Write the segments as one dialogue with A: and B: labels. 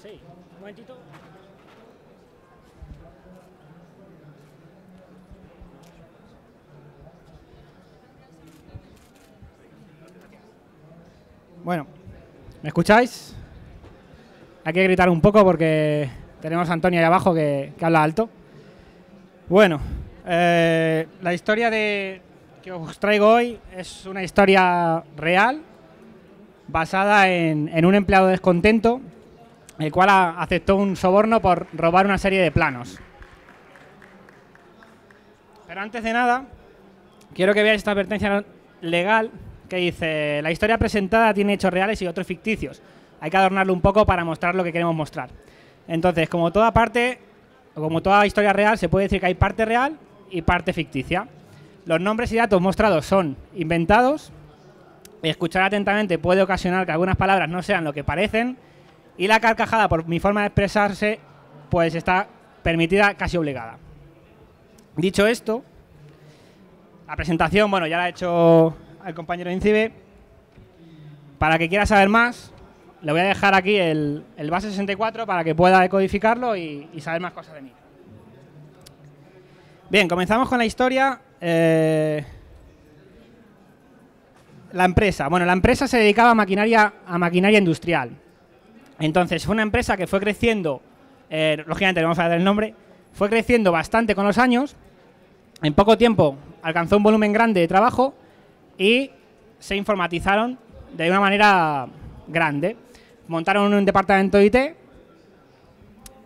A: Sí, un momentito. Bueno, ¿me escucháis? Hay que gritar un poco porque tenemos a Antonio ahí abajo que habla alto. Bueno, la historia que os traigo hoy es una historia real basada en un empleado descontento, el cual aceptó un soborno por robar una serie de planos. Pero antes de nada, quiero que veáis esta advertencia legal que dice: la historia presentada tiene hechos reales y otros ficticios. Hay que adornarlo un poco para mostrar lo que queremos mostrar. Entonces, como toda historia real, se puede decir que hay parte real y parte ficticia. Los nombres y datos mostrados son inventados. Escuchar atentamente puede ocasionar que algunas palabras no sean lo que parecen, y la carcajada, por mi forma de expresarse, pues está permitida, casi obligada. Dicho esto, la presentación, bueno, ya la ha hecho el compañero Incibe. Para que quiera saber más, le voy a dejar aquí el base 64 para que pueda decodificarlo y saber más cosas de mí. Bien, comenzamos con la historia. La empresa. Bueno, la empresa se dedicaba a maquinaria industrial. Entonces, fue una empresa que fue creciendo, lógicamente le vamos a dar el nombre, fue creciendo bastante con los años. En poco tiempo alcanzó un volumen grande de trabajo y se informatizaron de una manera grande. Montaron un departamento de IT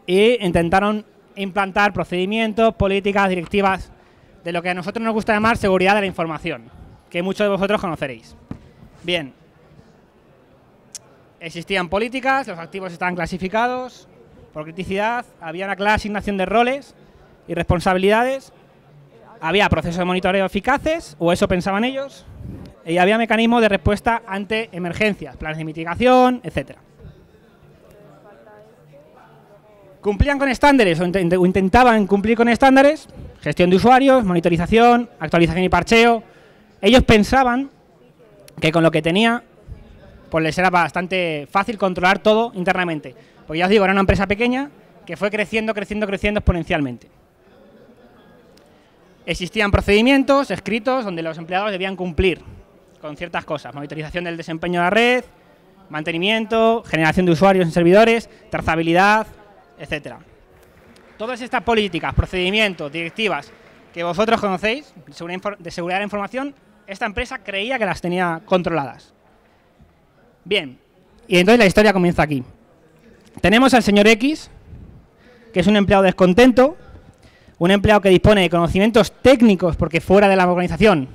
A: e intentaron implantar procedimientos, políticas, directivas de lo que a nosotros nos gusta llamar seguridad de la información, que muchos de vosotros conoceréis. Bien, existían políticas, los activos estaban clasificados por criticidad, había una clara asignación de roles y responsabilidades, había procesos de monitoreo eficaces, o eso pensaban ellos, y había mecanismos de respuesta ante emergencias, planes de mitigación, etcétera. Cumplían con estándares o intentaban cumplir con estándares, gestión de usuarios, monitorización, actualización y parcheo. Ellos pensaban que con lo que tenía, pues les era bastante fácil controlar todo internamente. Porque ya os digo, era una empresa pequeña que fue creciendo exponencialmente. Existían procedimientos escritos donde los empleados debían cumplir con ciertas cosas: monitorización del desempeño de la red, mantenimiento, generación de usuarios en servidores, trazabilidad, etcétera. Todas estas políticas, procedimientos, directivas que vosotros conocéis de seguridad de la información, esta empresa creía que las tenía controladas. Bien, y entonces la historia comienza aquí. Tenemos al señor X, que es un empleado descontento, un empleado que dispone de conocimientos técnicos porque fuera de la organización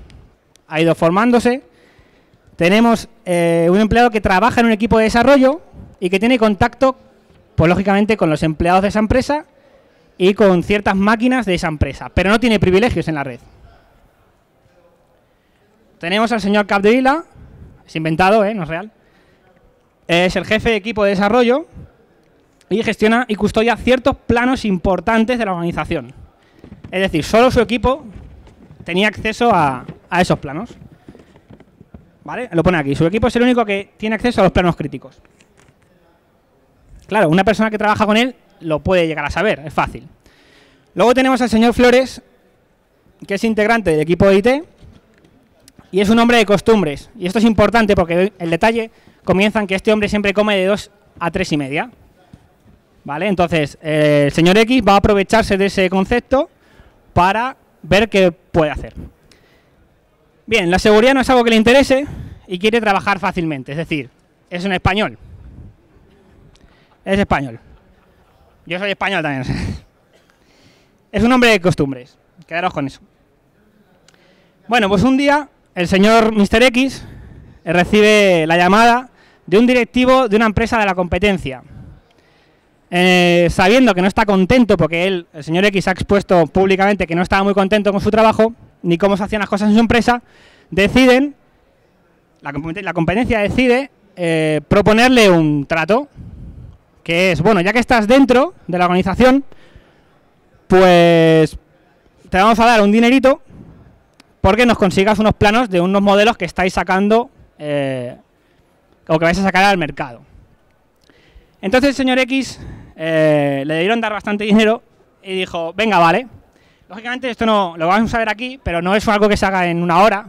A: ha ido formándose. Tenemos un empleado que trabaja en un equipo de desarrollo y que tiene contacto, pues lógicamente, con los empleados de esa empresa y con ciertas máquinas de esa empresa, pero no tiene privilegios en la red. Tenemos al señor Capdevila, es inventado, no es real. Es el jefe de equipo de desarrollo y gestiona y custodia ciertos planos importantes de la organización. Es decir, solo su equipo tenía acceso a esos planos. ¿Vale? Lo pone aquí. Su equipo es el único que tiene acceso a los planos críticos. Claro, una persona que trabaja con él lo puede llegar a saber, es fácil. Luego tenemos al señor Flores, que es integrante del equipo de IT y es un hombre de costumbres. Y esto es importante porque el detalle comienza en que este hombre siempre come de 2 a 3:30. ¿Vale? Entonces, el señor X va a aprovecharse de ese concepto para ver qué puede hacer. Bien, la seguridad no es algo que le interese y quiere trabajar fácilmente. Es decir, es un español. Es español. Yo soy español también. Es un hombre de costumbres. Quedaros con eso. Bueno, pues un día el señor Mr. X recibe la llamada de un directivo de una empresa de la competencia. Sabiendo que no está contento, porque el señor X ha expuesto públicamente que no estaba muy contento con su trabajo, ni cómo se hacían las cosas en su empresa, la competencia decide proponerle un trato, que es, bueno, ya que estás dentro de la organización, pues te vamos a dar un dinerito porque nos consigas unos planos de unos modelos que estáis sacando o que vais a sacar al mercado. Entonces el señor X le debieron dar bastante dinero y dijo, venga, vale. Lógicamente esto no lo vamos a ver aquí, pero no es algo que se haga en una hora.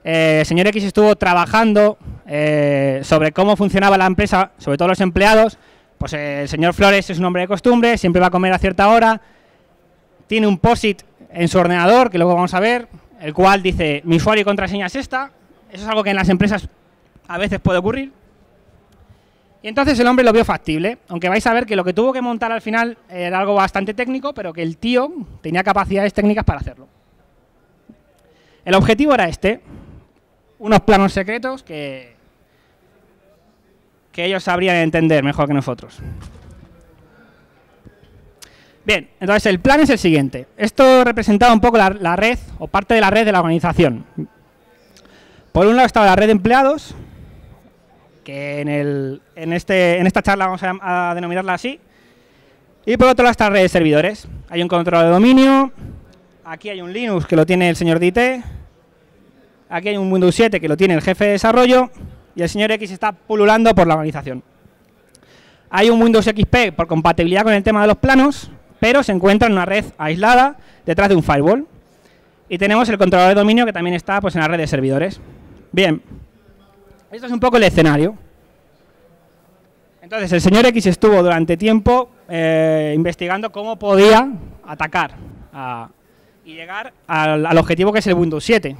A: El señor X estuvo trabajando sobre cómo funcionaba la empresa, sobre todo los empleados. Pues el señor Flores es un hombre de costumbre, siempre va a comer a cierta hora. Tiene un POSIT en su ordenador, que luego vamos a ver, el cual dice, mi usuario y contraseña es esta. Eso es algo que en las empresas a veces puede ocurrir. Y entonces el hombre lo vio factible, aunque vais a ver que lo que tuvo que montar al final era algo bastante técnico, pero que el tío tenía capacidades técnicas para hacerlo. El objetivo era este, unos planos secretos que ellos sabrían entender mejor que nosotros. Bien, entonces el plan es el siguiente. Esto representaba un poco la red, o parte de la red de la organización. Por un lado estaba la red de empleados, que en esta charla vamos a denominarla así. Y por otro lado está la red de servidores. Hay un control de dominio, aquí hay un Linux que lo tiene el señor de IT, aquí hay un Windows 7 que lo tiene el jefe de desarrollo, y el señor X está pululando por la organización. Hay un Windows XP por compatibilidad con el tema de los planos, pero se encuentra en una red aislada detrás de un firewall. Y tenemos el controlador de dominio que también está pues, en la red de servidores. Bien, esto es un poco el escenario. Entonces el señor X estuvo durante tiempo investigando cómo podía atacar y llegar al objetivo que es el Windows 7.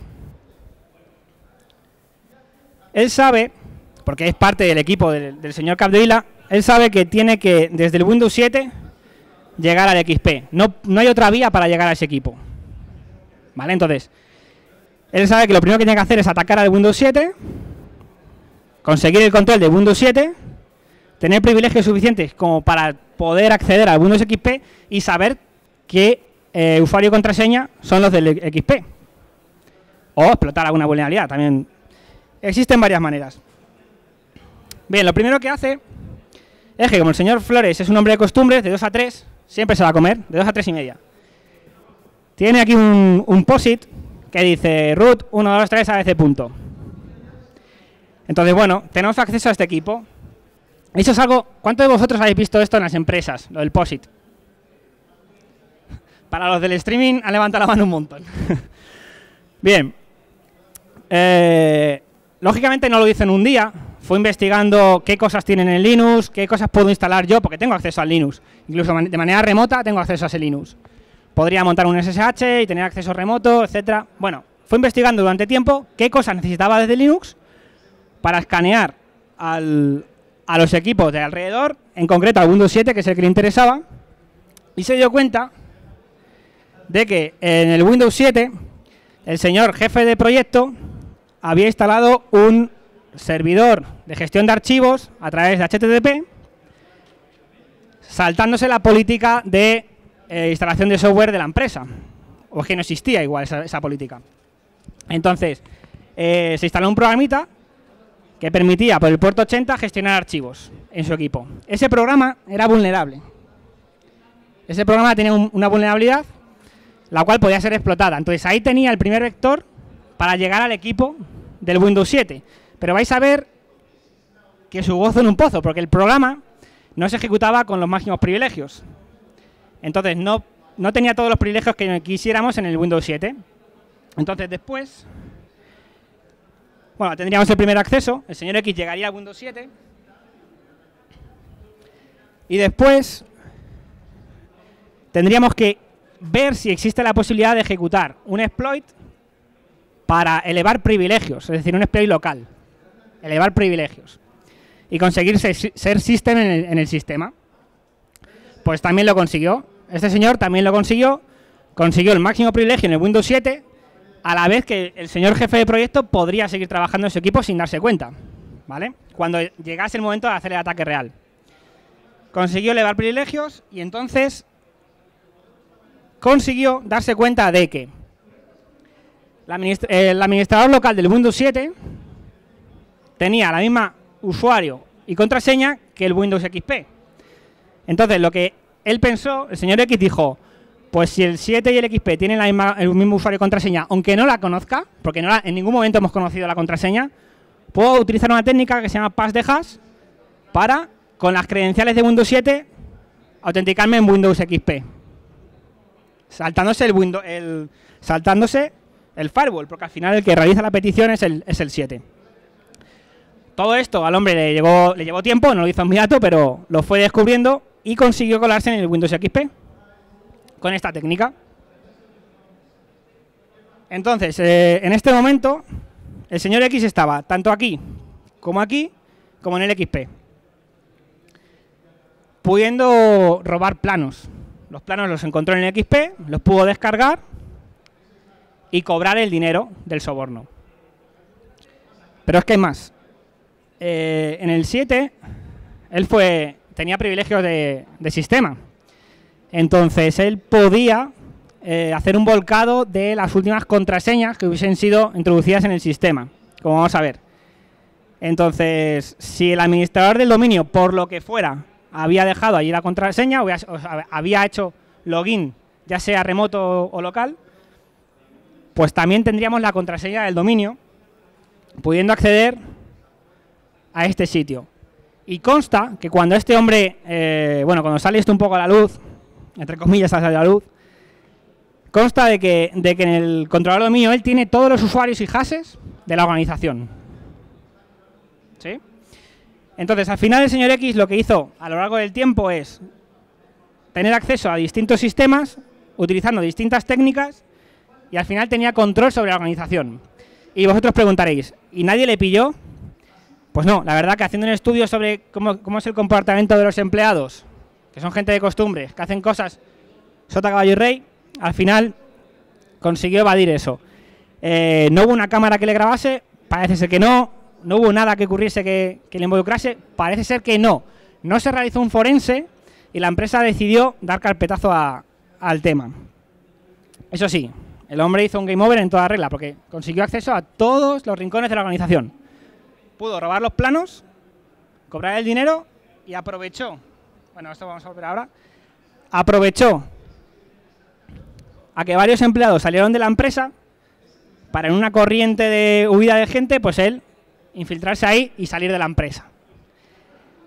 A: Él sabe, porque es parte del equipo del señor Capdevila, él sabe que tiene que, desde el Windows 7, llegar al XP. No hay otra vía para llegar a ese equipo. ¿Vale? Entonces, él sabe que lo primero que tiene que hacer es atacar al Windows 7, conseguir el control de Windows 7, tener privilegios suficientes como para poder acceder al Windows XP y saber qué usuario y contraseña son los del XP. O explotar alguna vulnerabilidad también. Existen varias maneras. Bien, lo primero que hace es que como el señor Flores es un hombre de costumbres, de 2 a 3, siempre se va a comer, de 2 a 3 y media. Tiene aquí un POSIT que dice root 1, 2, 3, ABC punto. Entonces, bueno, tenemos acceso a este equipo. Eso es algo... ¿Cuántos de vosotros habéis visto esto en las empresas, lo del POSIT? Para los del streaming han levantado la mano un montón. Bien. Lógicamente no lo hice en un día. Fue investigando qué cosas tienen en Linux, qué cosas puedo instalar yo, porque tengo acceso al Linux. Incluso de manera remota tengo acceso a ese Linux. Podría montar un SSH y tener acceso remoto, etcétera. Bueno, fue investigando durante tiempo qué cosas necesitaba desde Linux para escanear a los equipos de alrededor, en concreto al Windows 7, que es el que le interesaba, y se dio cuenta de que en el Windows 7 el señor jefe de proyecto había instalado un servidor de gestión de archivos a través de HTTP, saltándose la política de instalación de software de la empresa, o es que no existía igual esa política. Entonces, se instaló un programita que permitía por el puerto 80 gestionar archivos en su equipo. Ese programa era vulnerable. Ese programa tenía una vulnerabilidad, la cual podía ser explotada. Entonces, ahí tenía el primer vector para llegar al equipo del Windows 7. Pero vais a ver que su gozo en un pozo, porque el programa no se ejecutaba con los máximos privilegios. Entonces, no tenía todos los privilegios que quisiéramos en el Windows 7. Entonces, después, bueno, tendríamos el primer acceso, el señor X llegaría al Windows 7, y después tendríamos que ver si existe la posibilidad de ejecutar un exploit para elevar privilegios, es decir, un exploit local, elevar privilegios, y conseguir ser system en el sistema. Pues también lo consiguió. Este señor también lo consiguió el máximo privilegio en el Windows 7, a la vez que el señor jefe de proyecto podría seguir trabajando en su equipo sin darse cuenta, ¿vale? Cuando llegase el momento de hacer el ataque real. Consiguió elevar privilegios y entonces consiguió darse cuenta de que el administrador local del Windows 7 tenía la misma usuario y contraseña que el Windows XP. Entonces, lo que él pensó, el señor X dijo, pues si el 7 y el XP tienen el mismo usuario y contraseña, aunque no la conozca, porque en ningún momento hemos conocido la contraseña, puedo utilizar una técnica que se llama pass de hash para con las credenciales de Windows 7, autenticarme en Windows XP. Saltándose el firewall, porque al final el que realiza la petición es el 7. Todo esto al hombre le llevó tiempo, no lo hizo inmediato, pero lo fue descubriendo y consiguió colarse en el Windows XP con esta técnica. Entonces, en este momento, el señor X estaba tanto aquí, como en el XP, pudiendo robar planos. Los planos los encontró en el XP, los pudo descargar y cobrar el dinero del soborno. Pero es que hay más. En el 7, él tenía privilegios de sistema. Entonces, él podía hacer un volcado de las últimas contraseñas que hubiesen sido introducidas en el sistema, como vamos a ver. Entonces, si el administrador del dominio, por lo que fuera, había dejado allí la contraseña, o había hecho login, ya sea remoto o local, pues también tendríamos la contraseña del dominio, pudiendo acceder a este sitio. Y consta que cuando este hombre, cuando sale esto un poco a la luz, entre comillas sale a la luz, consta de que en el controlador de dominio él tiene todos los usuarios y hashes de la organización. ¿Sí? Entonces, al final el señor X lo que hizo a lo largo del tiempo es tener acceso a distintos sistemas, utilizando distintas técnicas, y al final tenía control sobre la organización. Y vosotros preguntaréis, ¿y nadie le pilló? Pues no, la verdad que haciendo un estudio sobre cómo es el comportamiento de los empleados, que son gente de costumbres, que hacen cosas sota, caballo y rey, al final consiguió evadir eso. No hubo una cámara que le grabase, parece ser que no. No hubo nada que ocurriese que le involucrase, parece ser que no. No se realizó un forense y la empresa decidió dar carpetazo al tema. Eso sí, el hombre hizo un game over en toda regla, porque consiguió acceso a todos los rincones de la organización. Pudo robar los planos, cobrar el dinero y aprovechó, bueno, esto vamos a volver ahora, aprovechó a que varios empleados salieron de la empresa para en una corriente de huida de gente, pues él infiltrarse ahí y salir de la empresa.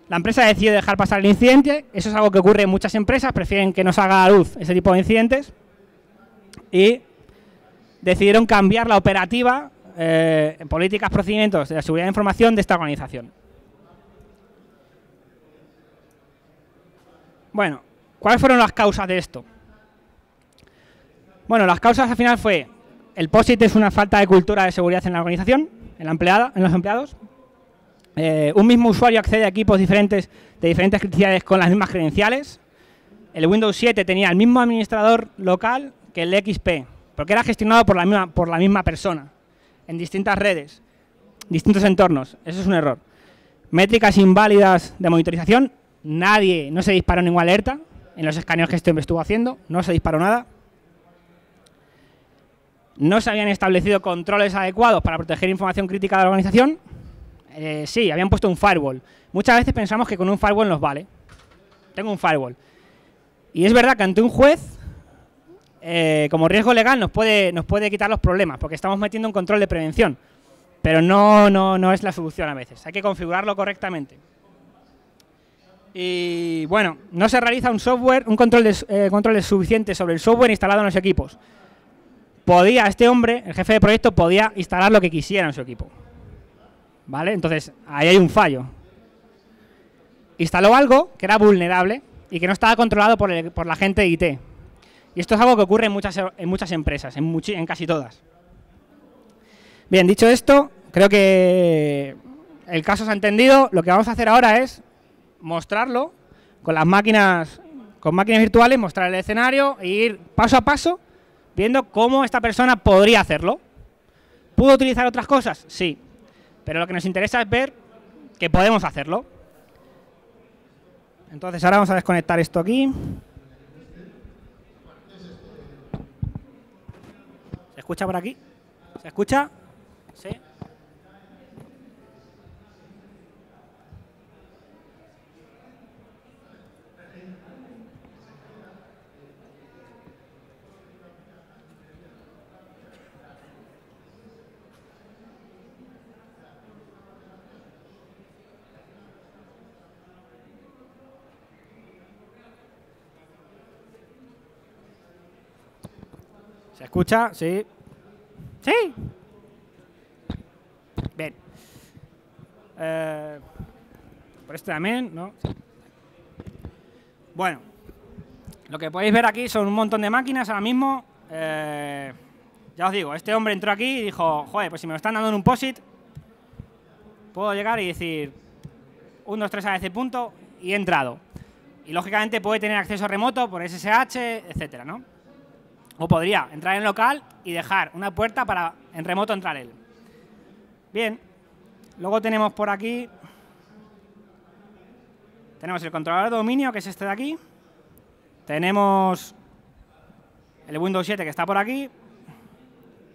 A: La empresa decide dejar pasar el incidente, eso es algo que ocurre en muchas empresas, prefieren que no salga a la luz ese tipo de incidentes y decidieron cambiar la operativa en políticas, procedimientos de la seguridad de información de esta organización. Bueno, ¿cuáles fueron las causas de esto? Bueno, las causas al final fue el POSIT es una falta de cultura de seguridad en la organización, en los empleados. Un mismo usuario accede a equipos diferentes de diferentes criticidades con las mismas credenciales. El Windows 7 tenía el mismo administrador local que el XP, porque era gestionado por la misma persona, en distintas redes, distintos entornos. Eso es un error. Métricas inválidas de monitorización. No se disparó ninguna alerta en los escaneos que este hombre estuvo haciendo. No se disparó nada. No se habían establecido controles adecuados para proteger información crítica de la organización. Sí, habían puesto un firewall. Muchas veces pensamos que con un firewall nos vale. Tengo un firewall. Y es verdad que ante un juez, como riesgo legal, nos puede quitar los problemas, porque estamos metiendo un control de prevención. Pero no es la solución a veces. Hay que configurarlo correctamente. Y bueno, no se realiza un control suficiente sobre el software instalado en los equipos. Este hombre, el jefe de proyecto, podía instalar lo que quisiera en su equipo. ¿Vale? Entonces, ahí hay un fallo. Instaló algo que era vulnerable y que no estaba controlado por la gente de IT. Y esto es algo que ocurre en muchas empresas, en casi todas. Bien, dicho esto, creo que el caso se ha entendido. Lo que vamos a hacer ahora es mostrarlo con máquinas virtuales, mostrar el escenario e ir paso a paso viendo cómo esta persona podría hacerlo. ¿Pudo utilizar otras cosas? Sí. Pero lo que nos interesa es ver que podemos hacerlo. Entonces ahora vamos a desconectar esto aquí. ¿Se escucha por aquí? ¿Se escucha? Sí. ¿Se escucha? Sí. ¡Sí! Bien. Por este también, ¿no? Bueno. Lo que podéis ver aquí son un montón de máquinas ahora mismo. Ya os digo, este hombre entró aquí y dijo, joder, pues si me lo están dando en un POSIT, puedo llegar y decir 1, 2, 3 a ese punto y he entrado. Y lógicamente puede tener acceso remoto por SSH, etcétera, ¿no? O podría entrar en local y dejar una puerta para en remoto entrar él. Bien. Luego tenemos por aquí, tenemos el controlador de dominio, que es este de aquí. Tenemos el Windows 7 que está por aquí,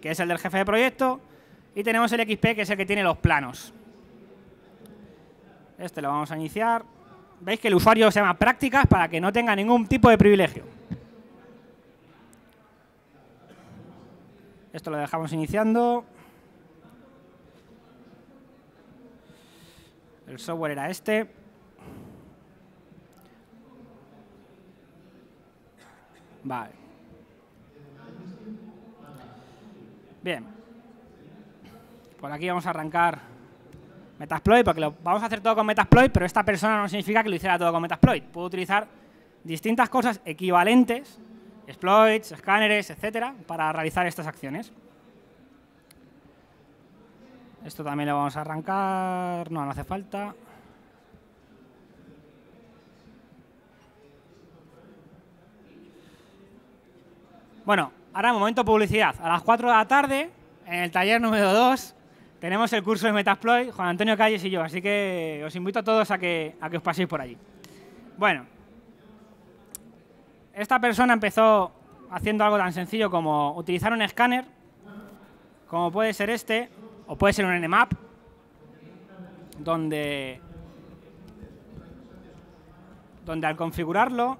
A: que es el del jefe de proyecto, y tenemos el XP, que es el que tiene los planos. Este lo vamos a iniciar. Veis que el usuario se llama prácticas para que no tenga ningún tipo de privilegio. Esto lo dejamos iniciando. El software era este. Vale. Bien. Por aquí vamos a arrancar Metasploit, porque lo vamos a hacer todo con Metasploit, pero esta persona no significa que lo hiciera todo con Metasploit. Puedo utilizar distintas cosas equivalentes, exploits, escáneres, etcétera, para realizar estas acciones. Esto también lo vamos a arrancar. No hace falta. Bueno, ahora momento publicidad. A las 4 de la tarde, en el taller número 2, tenemos el curso de Metasploit, Juan Antonio Calles y yo. Así que os invito a todos a que os paséis por allí. Bueno, esta persona empezó haciendo algo tan sencillo como utilizar un escáner, como puede ser este, o puede ser un Nmap, donde al configurarlo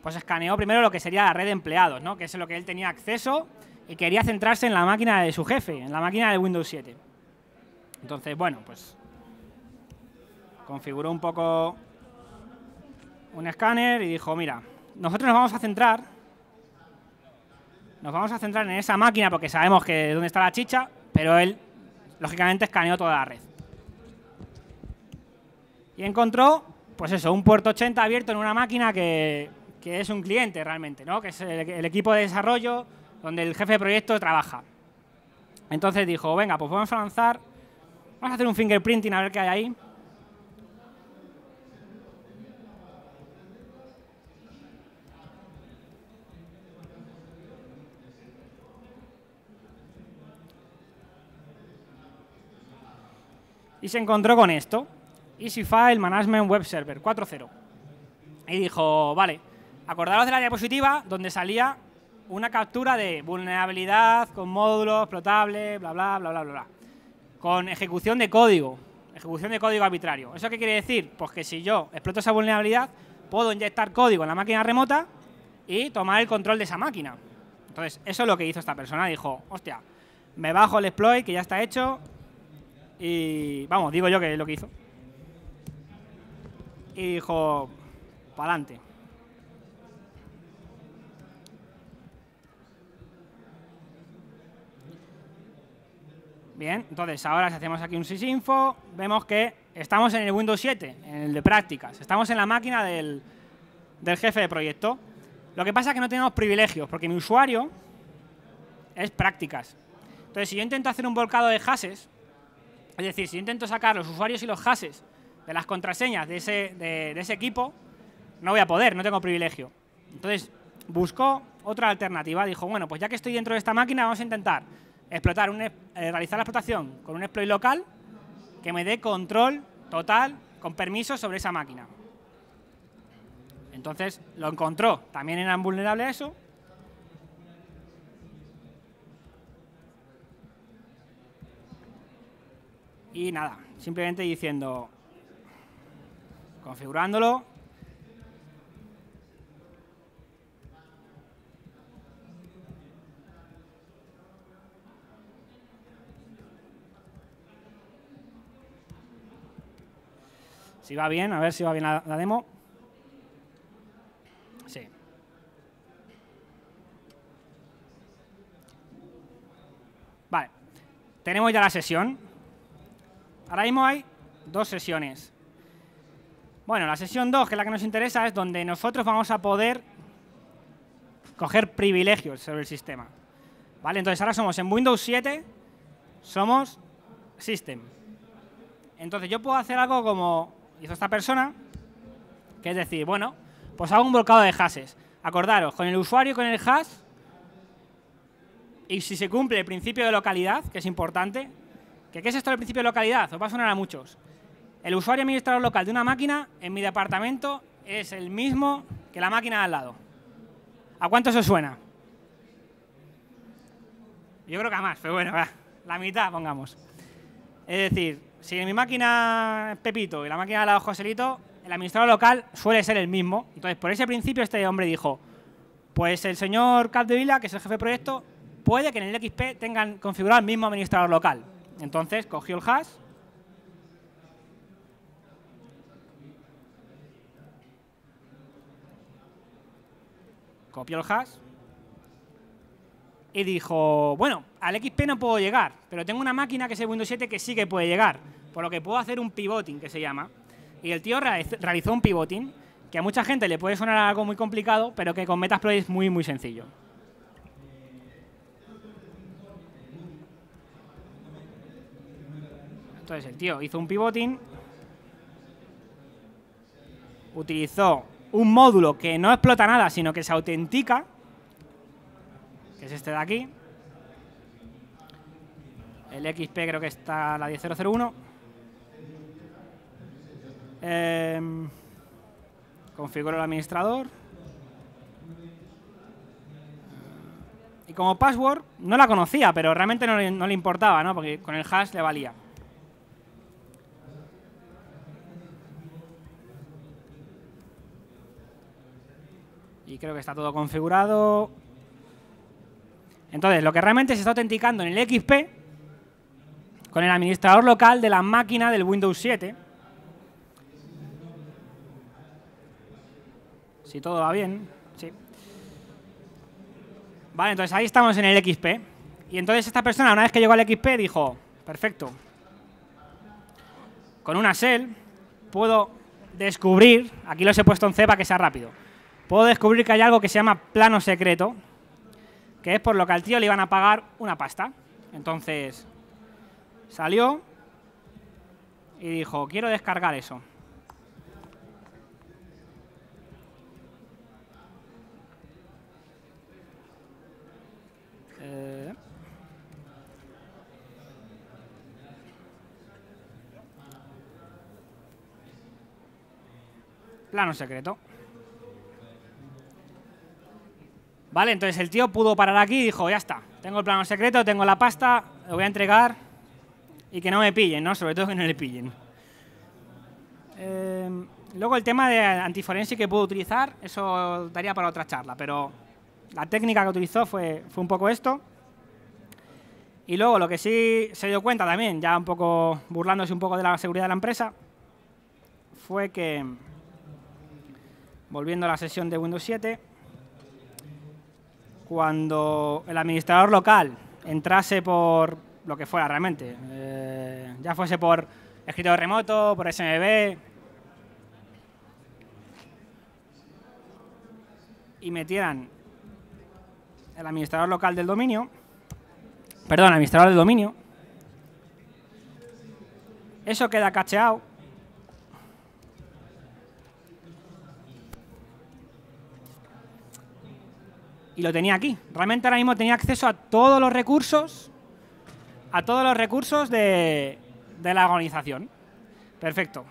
A: pues escaneó primero lo que sería la red de empleados, ¿no? Que es lo que él tenía acceso y quería centrarse en la máquina de su jefe, en la máquina de Windows 7. Entonces, bueno, pues configuró un poco un escáner y dijo, mira, nosotros nos vamos a centrar en esa máquina porque sabemos que dónde está la chicha, pero él, lógicamente, escaneó toda la red. Y encontró, pues eso, un puerto 80 abierto en una máquina que es un cliente realmente, ¿no? Que es el equipo de desarrollo donde el jefe de proyecto trabaja. Entonces dijo, venga, pues vamos a lanzar, vamos a hacer un fingerprinting a ver qué hay ahí. Y se encontró con esto, Easy File Management Web Server 4.0. Y dijo, vale, acordaros de la diapositiva donde salía una captura de vulnerabilidad con módulos explotables, bla, bla, bla, bla, bla, bla, con ejecución de código arbitrario. ¿Eso qué quiere decir? Pues que si yo exploto esa vulnerabilidad, puedo inyectar código en la máquina remota y tomar el control de esa máquina. Entonces, eso es lo que hizo esta persona. Dijo, hostia, me bajo el exploit que ya está hecho y, vamos, digo yo que es lo que hizo. Y dijo, para adelante. Bien, entonces ahora si hacemos aquí un sysinfo, vemos que estamos en el Windows 7, en el de prácticas. Estamos en la máquina del jefe de proyecto. Lo que pasa es que no tenemos privilegios, porque mi usuario es prácticas. Entonces, si yo intento hacer un volcado de hashes, es decir, si yo intento sacar los usuarios y los hashes de las contraseñas de ese equipo, no voy a poder, no tengo privilegio. Entonces, buscó otra alternativa. Dijo, bueno, pues ya que estoy dentro de esta máquina, vamos a intentar realizar la explotación con un exploit local que me dé control total, con permisos sobre esa máquina. Entonces, lo encontró. También era vulnerable a eso. Y nada, simplemente diciendo, configurándolo. Si va bien, a ver si va bien la demo. Sí. Vale. Tenemos ya la sesión. Ahora mismo hay 2 sesiones. Bueno, la sesión 2, que es la que nos interesa, es donde nosotros vamos a poder coger privilegios sobre el sistema. ¿Vale? Entonces ahora somos en Windows 7, somos System. Entonces yo puedo hacer algo como hizo esta persona, que es decir, bueno, pues hago un volcado de hashes. Acordaros, con el usuario y con el hash, y si se cumple el principio de localidad, que es importante, ¿qué es esto del principio de localidad? Os va a sonar a muchos. El usuario administrador local de una máquina en mi departamento es el mismo que la máquina de al lado. ¿A cuánto se suena? Yo creo que a más, pero bueno, la mitad pongamos. Es decir, si en mi máquina es Pepito y la máquina de al lado es Joselito, el administrador local suele ser el mismo. Entonces, por ese principio, este hombre dijo, pues el señor Capdevila, que es el jefe de proyecto, puede que en el XP tengan configurado el mismo administrador local. Entonces, cogió el hash, copió el hash y dijo, bueno, al XP no puedo llegar, pero tengo una máquina que es el Windows 7 que sí que puede llegar, por lo que puedo hacer un pivoting, que se llama. Y el tío realizó un pivoting, que a mucha gente le puede sonar algo muy complicado, pero que con Metasploit es muy, muy sencillo. Entonces el tío hizo un pivoting, utilizó un módulo que no explota nada, sino que se autentica, que es este de aquí. El XP creo que está la 10001. Configuro el administrador. Y como password, no la conocía, pero realmente no le importaba, ¿no? Porque con el hash le valía. Y creo que está todo configurado. Entonces, lo que realmente se está autenticando en el XP con el administrador local de la máquina del Windows 7. Si todo va bien, sí. Vale, entonces ahí estamos en el XP. Y entonces esta persona, una vez que llegó al XP, dijo, perfecto, con una shell puedo descubrir, aquí los he puesto en C para que sea rápido, puedo descubrir que hay algo que se llama plano secreto, que es por lo que al tío le iban a pagar una pasta. Entonces salió y dijo, quiero descargar eso. Plano secreto. Vale, entonces el tío pudo parar aquí y dijo, ya está, tengo el plano secreto, tengo la pasta, lo voy a entregar y que no me pillen, ¿no? Sobre todo que no le pillen. Luego el tema de antiforense que puedo utilizar, eso daría para otra charla, pero la técnica que utilizó fue un poco esto. Y luego lo que sí se dio cuenta también, ya un poco burlándose un poco de la seguridad de la empresa, fue que, volviendo a la sesión de Windows 7, cuando el administrador local entrase por lo que fuera realmente, ya fuese por escritorio remoto, por SMB, y metieran el administrador local del dominio, perdón, el administrador del dominio, eso queda cacheado y lo tenía aquí. Realmente ahora mismo tenía acceso a todos los recursos, de la organización. Perfecto.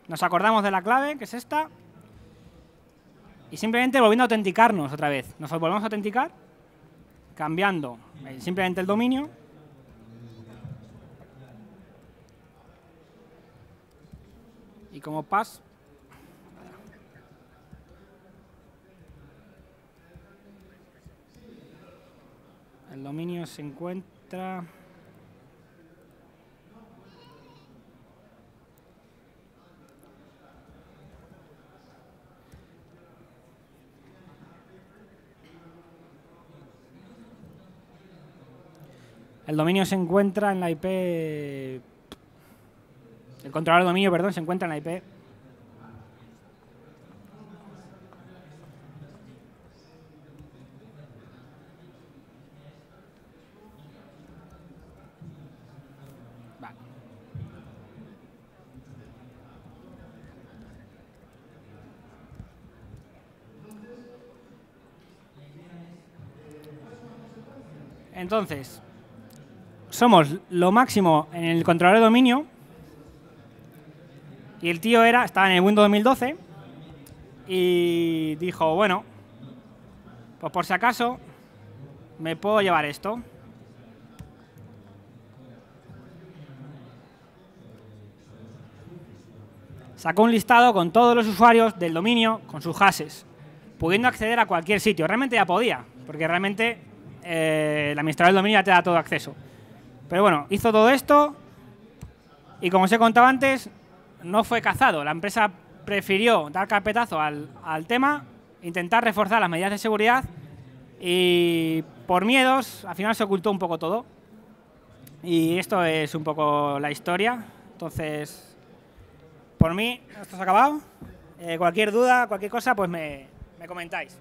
A: Nos acordamos de la clave, que es esta, y simplemente volviendo a autenticarnos otra vez. Nos volvemos a autenticar cambiando simplemente el dominio. Y como pass, el dominio se encuentra... El dominio se encuentra en la IP... El controlador de dominio, perdón, se encuentra en la IP... Vale. Entonces, somos lo máximo en el controlador de dominio y el tío estaba en el Windows 2012 y dijo, bueno, pues por si acaso me puedo llevar esto. Sacó un listado con todos los usuarios del dominio con sus hashes, pudiendo acceder a cualquier sitio. Realmente ya podía, porque realmente el administrador del dominio ya te da todo acceso. Pero bueno, hizo todo esto y, como os he contado antes, no fue cazado. La empresa prefirió dar carpetazo al tema, intentar reforzar las medidas de seguridad y, por miedos, al final se ocultó un poco todo. Y esto es un poco la historia. Entonces, por mí, esto se ha acabado. Cualquier duda, cualquier cosa, pues me comentáis.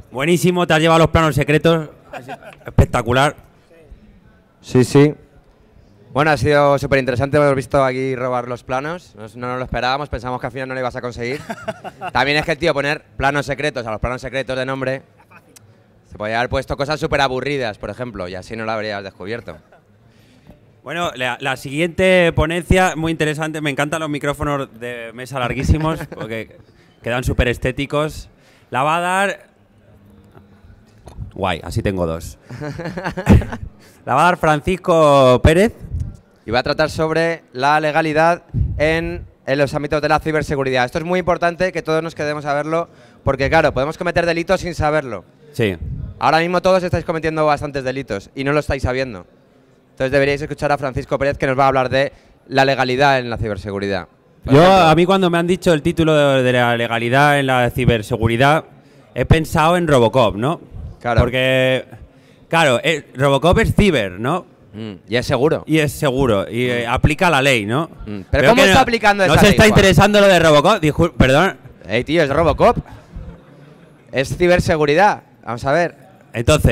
B: Buenísimo, te has llevado los planos secretos. Espectacular.
C: Sí, sí. Bueno, ha sido súper interesante haber visto aquí robar los planos. No nos lo esperábamos, pensamos que al final no lo ibas a conseguir. También es que el tío poner planos secretos a los planos secretos de nombre, se podría haber puesto cosas súper aburridas, por ejemplo, y así no lo habrías descubierto.
B: Bueno, la siguiente ponencia, muy interesante. Me encantan los micrófonos de mesa larguísimos porque quedan súper estéticos. La va a dar... Guay, así tengo dos. La va a dar Francisco Pérez.
C: Y va a tratar sobre la legalidad en los ámbitos de la ciberseguridad. Esto es muy importante que todos nos quedemos a verlo, porque claro, podemos cometer delitos sin saberlo.
B: Sí.
C: Ahora mismo todos estáis cometiendo bastantes delitos y no lo estáis sabiendo. Entonces deberíais escuchar a Francisco Pérez, que nos va a hablar de la legalidad en la ciberseguridad.
B: A mí cuando me han dicho el título de la legalidad en la ciberseguridad, he pensado en Robocop, ¿no?
C: Claro.
B: Porque, claro, Robocop es ciber, ¿no?
C: Y es seguro.
B: Y es seguro. Y aplica la ley, ¿no?
C: Pero ¿cómo está aplicando esa ley?
B: ¿No se está interesando lo de Robocop? Perdón.
C: Tío, es Robocop. Es ciberseguridad. Vamos a ver.
B: Entonces...